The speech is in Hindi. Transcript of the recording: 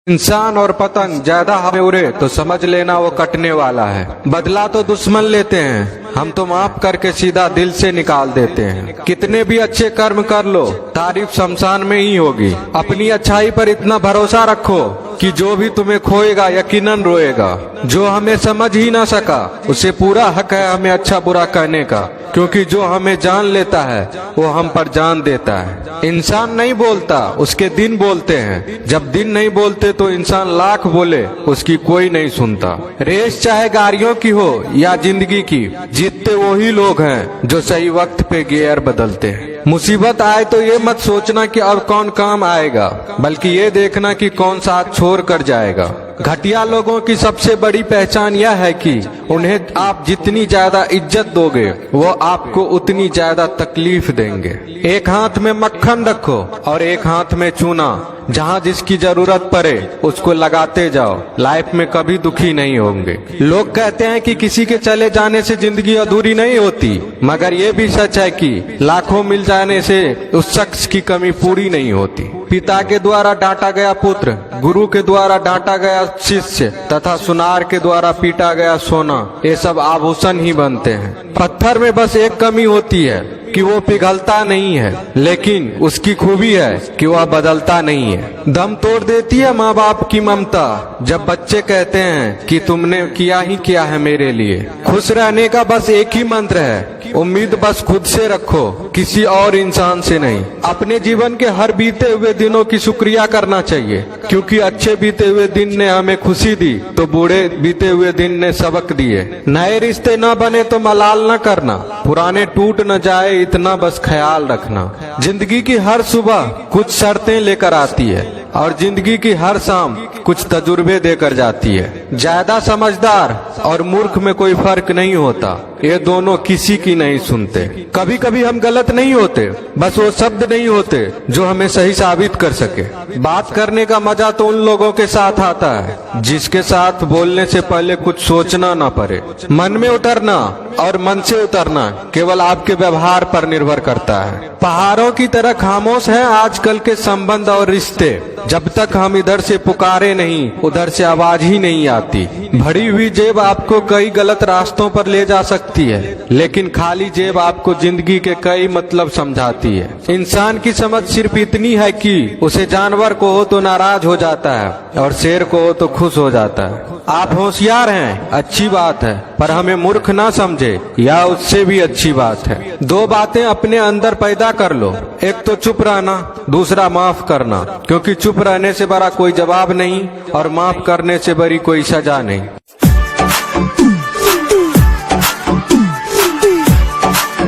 इंसान और पतंग ज्यादा हवा में उड़े तो समझ लेना वो कटने वाला है। बदला तो दुश्मन लेते हैं, हम तो माफ करके सीधा दिल से निकाल देते हैं। कितने भी अच्छे कर्म कर लो, तारीफ शमशान में ही होगी। अपनी अच्छाई पर इतना भरोसा रखो कि जो भी तुम्हें खोएगा यकीनन रोएगा। जो हमें समझ ही ना सका उसे पूरा हक है हमें अच्छा बुरा कहने का, क्योंकि जो हमें जान लेता है वो हम पर जान देता है। इंसान नहीं बोलता, उसके दिन बोलते हैं। जब दिन नहीं बोलते तो इंसान लाख बोले उसकी कोई नहीं सुनता। रेस चाहे गाड़ियों की हो या जिंदगी की, जीतते वही लोग हैं जो सही वक्त पे गियर बदलते हैं। मुसीबत आए तो ये मत सोचना कि अब कौन काम आएगा, बल्कि ये देखना कि कौन साथ छोड़ कर जाएगा। घटिया लोगों की सबसे बड़ी पहचान यह है कि उन्हें आप जितनी ज्यादा इज्जत दोगे वो आपको उतनी ज्यादा तकलीफ देंगे। एक हाथ में मक्खन रखो और एक हाथ में चूना, जहाँ जिसकी जरूरत पड़े उसको लगाते जाओ। लाइफ में कभी दुखी नहीं होंगे। लोग कहते हैं कि किसी के चले जाने से जिंदगी अधूरी नहीं होती, मगर ये भी सच है कि लाखों मिल जाने से उस शख्स की कमी पूरी नहीं होती। पिता के द्वारा डांटा गया पुत्र, गुरु के द्वारा डांटा गया शिष्य तथा सुनार के द्वारा पीटा गया सोना, ये सब आभूषण ही बनते हैं। पत्थर में बस एक कमी होती है कि वो पिघलता नहीं है, लेकिन उसकी खूबी है कि वह बदलता नहीं है। दम तोड़ देती है माँ बाप की ममता जब बच्चे कहते हैं कि तुमने किया ही क्या है मेरे लिए। खुश रहने का बस एक ही मंत्र है, उम्मीद बस खुद से रखो, किसी और इंसान से नहीं। अपने जीवन के हर बीते हुए दिनों की शुक्रिया करना चाहिए, क्योंकि अच्छे बीते हुए दिन ने हमें खुशी दी तो बूढ़े बीते हुए दिन ने सबक दिए। नए रिश्ते न बने तो मलाल न करना, पुराने टूट न जाए इतना बस ख्याल रखना। जिंदगी की हर सुबह कुछ शर्तें लेकर आती है और जिंदगी की हर शाम कुछ तजुर्बे देकर जाती है। ज्यादा समझदार और मूर्ख में कोई फर्क नहीं होता, ये दोनों किसी की नहीं सुनते। कभी कभी हम गलत नहीं होते, बस वो शब्द नहीं होते जो हमें सही साबित कर सके। बात करने का मजा तो उन लोगों के साथ आता है जिसके साथ बोलने से पहले कुछ सोचना ना पड़े। मन में उतरना और मन से उतरना केवल आपके व्यवहार पर निर्भर करता है। पहाड़ों की तरह खामोश हैं आजकल के संबंध और रिश्ते। जब तक हम इधर से पुकारे नहीं उधर से आवाज ही नहीं आती। भरी हुई जेब आपको कई गलत रास्तों पर ले जा सकती है, लेकिन खाली जेब आपको जिंदगी के कई मतलब समझाती है। इंसान की समझ सिर्फ इतनी है कि उसे जानवर को हो तो नाराज हो जाता है और शेर को हो तो खुश हो जाता है। आप होशियार हैं, अच्छी बात है, पर हमें मूर्ख ना समझे या उससे भी अच्छी बात है। दो बातें अपने अंदर पैदा कर लो, एक तो चुप रहना, दूसरा माफ करना, क्योंकि चुप रहने से बड़ा कोई जवाब नहीं और माफ करने से बड़ी कोई सजा नहीं।